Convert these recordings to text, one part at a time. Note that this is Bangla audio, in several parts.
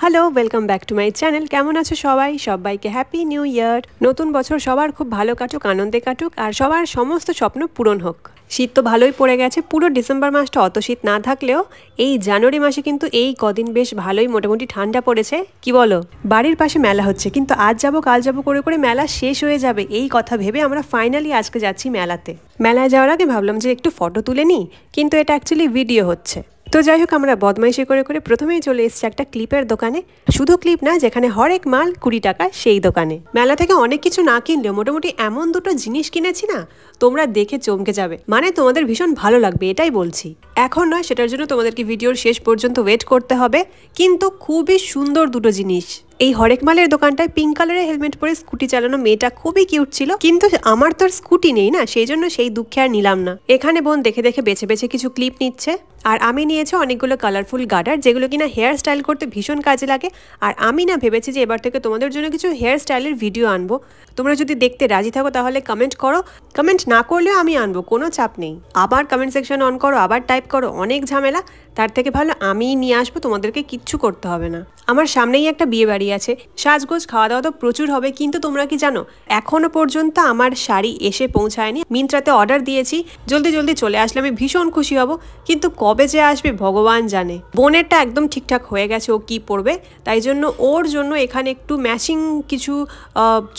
Hello, welcome back to my channel. কেমন আছো সবাই? সবাইকে হ্যাপি নিউ ইয়ার। নতুন বছর সবার খুব ভালো কাটুক, আনন্দে কাটুক, আর সবার সমস্ত স্বপ্ন পূরণ হোক। শীত তো ভালোই পড়ে গেছে। পুরো ডিসেম্বর মাসটা অত শীত না থাকলেও এই জানুয়ারি মাসে কিন্তু এই কদিন বেশ ভালোই মোটামুটি ঠান্ডা পড়েছে। কি বলো? বাড়ির পাশে মেলা হচ্ছে, কিন্তু আজ যাবো কাল যাবো করে করে মেলা শেষ হয়ে যাবে এই কথা ভেবে আমরা ফাইনালি আজকে যাচ্ছি মেলাতে। মেলায় যাওয়ার আগে ভাবলাম যে একটু ফটো তুলে নিই, কিন্তু এটা অ্যাকচুয়ালি ভিডিও হচ্ছে। তো যাই হোক, আমরা বদমাইশি করে করে প্রথমেই চলে এসেছি একটা ক্লিপের দোকানে। শুধু ক্লিপ না, যেখানে হরেক মাল 20 টাকা, সেই দোকানে। মেলা থেকে অনেক কিছু না কিনলেও মোটামুটি এমন দুটো জিনিস কিনেছি না, তোমরা দেখে চমকে যাবে। মানে তোমাদের ভীষণ ভালো লাগবে, এটাই বলছি। এখন নয়, সেটার জন্য তোমাদেরকে ভিডিওর শেষ পর্যন্ত ওয়েট করতে হবে। কিন্তু খুবই সুন্দর দুটো জিনিস। এই হরেক মালের দোকানটায় পিঙ্ক কালারের হেলমেট পরে স্কুটি চালানো মেয়েটা খুবই কিউট ছিল, কিন্তু আমার তো আর স্কুটি নেই না, সেই জন্য সেই দুঃখে আর নিলাম না। এখানে বোন দেখে দেখে বেছে বেছে কিছু ক্লিপ নিচ্ছে, আর আমি নিয়েছি অনেকগুলো কালারফুল গার্ডার, যেগুলো কিনা হেয়ার স্টাইল করতে ভীষণ কাজে লাগে। আর আমি না ভেবেছি যে এবার থেকে তোমাদের জন্য কিছু হেয়ার স্টাইলের ভিডিও আনবো। তোমরা যদি দেখতে রাজি থাকো তাহলে কমেন্ট করো, কমেন্ট না করলেও আমি আনবো, কোনো চাপ নেই। আবার কমেন্ট সেকশন অন করো, আবার টাইপ করো, অনেক ঝামেলা। তার থেকে ভালো আমিই নিয়ে আসবো, তোমাদেরকে কিচ্ছু করতে হবে না। আমার সামনেই একটা বিয়ে বাড়ি আছে, সাজগোজ খাওয়া দাওয়া তো প্রচুর হবে, কিন্তু তোমরা কি জানো এখনো পর্যন্ত আমার শাড়ি এসে পৌঁছায়নি। মিন্ত্রাতে অর্ডার দিয়েছি, জলদি জলদি চলে আসলে আমি ভীষণ খুশি হব, কিন্তু কবে যে আসবে ভগবান জানে। বোনেরটা একদম ঠিকঠাক হয়ে গেছে, ও কি পরবে, তাই জন্য ওর জন্য এখানে একটু ম্যাচিং কিছু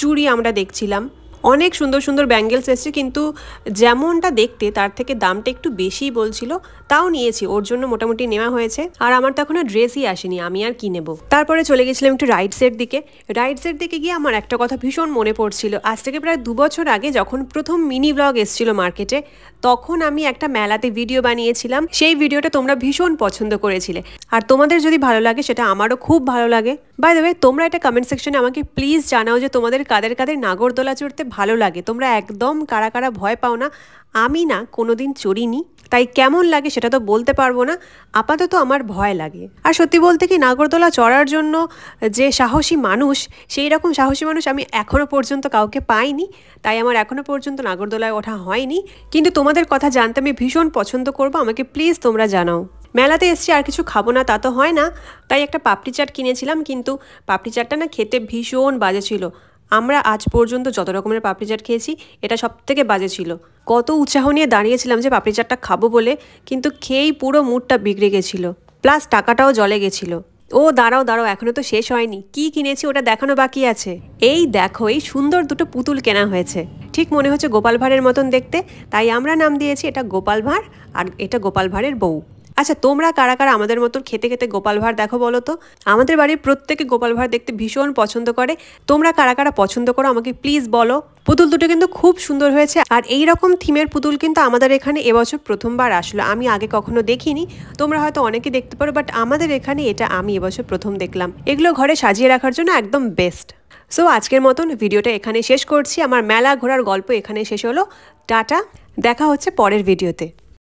চুড়ি আমরা দেখছিলাম। অনেক সুন্দর সুন্দর ব্যাঙ্গেলস এসছে, কিন্তু যেমনটা দেখতে তার থেকে দামটা একটু বেশিই বলছিল, তাও নিয়েছি। ওর জন্য মোটামুটি নেওয়া হয়েছে। আর আমার তো এখনো ড্রেসই আসেনি, আমি আর কি নেবো। তারপরে চলে গেছিলাম একটু রাইডসের দিকে। রাইডসের দিকে গিয়ে আমার একটা কথা ভীষণ মনে পড়ছিল। আজ থেকে প্রায় 2 বছর আগে যখন প্রথম মিনি ব্লগ এসেছিল মার্কেটে, তখন আমি একটা মেলাতে ভিডিও বানিয়েছিলাম। সেই ভিডিওটা তোমরা ভীষণ পছন্দ করেছিলে, আর তোমাদের যদি ভালো লাগে সেটা আমারও খুব ভালো লাগে। বাই দ্য ওয়ে, তোমরা এটা কমেন্ট সেকশনে আমাকে প্লিজ জানাও যে তোমাদের কাদের কাদের নাগরদোলা চড়তে ভালো লাগে। তোমরা একদম কারা কারা ভয় পাও না। আমি না কোনোদিন চড়িনি, তাই কেমন লাগে সেটা তো বলতে পারবো না। আপাতত আমার ভয় লাগে। আর সত্যি বলতে কি, নাগরদোলা চড়ার জন্য যে সাহসী মানুষ, সেই রকম সাহসী মানুষ আমি এখনো পর্যন্ত কাউকে পাইনি, তাই আমার এখনো পর্যন্ত নাগরদোলায় ওঠা হয়নি। কিন্তু তোমাদের কথা জানতে আমি ভীষণ পছন্দ করবো, আমাকে প্লিজ তোমরা জানাও। মেলাতে এসছি, আর কিছু খাবো না তা তো হয় না, তাই একটা পাপড়ি চাট কিনেছিলাম, কিন্তু পাপড়ি চাটটা না খেতে ভীষণ বাজে ছিল। আমরা আজ পর্যন্ত যত রকমের পাপড়ি চাট খেয়েছি, এটা সব থেকে বাজে ছিল। কত উৎসাহ নিয়ে দাঁড়িয়েছিলাম যে পাপড়ি চাটটা খাবো বলে, কিন্তু খেয়েই পুরো মুডটা বিগড়ে গেছিলো, প্লাস টাকাটাও জলে গেছিলো। ও দাঁড়াও দাঁড়াও, এখনো তো শেষ হয়নি। কি কিনেছি ওটা দেখানো বাকি আছে। এই দেখো, এই সুন্দর দুটো পুতুল কেনা হয়েছে, ঠিক মনে হচ্ছে গোপাল ভাঁড়ের মতন দেখতে, তাই আমরা নাম দিয়েছি এটা গোপাল ভাঁড়, আর এটা গোপাল ভাঁড়ের বউ। আচ্ছা, তোমরা কারা কারা আমাদের মতো খেতে খেতে গোপাল ভাঁড় দেখো বলো তো? আমাদের বাড়ির প্রত্যেকে গোপাল ভাঁড় দেখতে ভীষণ পছন্দ করে। তোমরা কারা কারা পছন্দ করো আমাকে প্লিজ বলো। পুতুল দুটো কিন্তু খুব সুন্দর হয়েছে, আর এই রকম থিমের পুতুল কিন্তু আমাদের এখানে এবছর প্রথমবার আসলো। আমি আগে কখনো দেখিনি, তোমরা হয়তো অনেকে দেখতে পারো, বাট আমাদের এখানে এটা আমি এবছর প্রথম দেখলাম। এগুলো ঘরে সাজিয়ে রাখার জন্য একদম বেস্ট। সো আজকের মতন ভিডিওটা এখানে শেষ করছি। আমার মেলা ঘোরার গল্প এখানে শেষ হলো। টাটা, দেখা হচ্ছে পরের ভিডিওতে।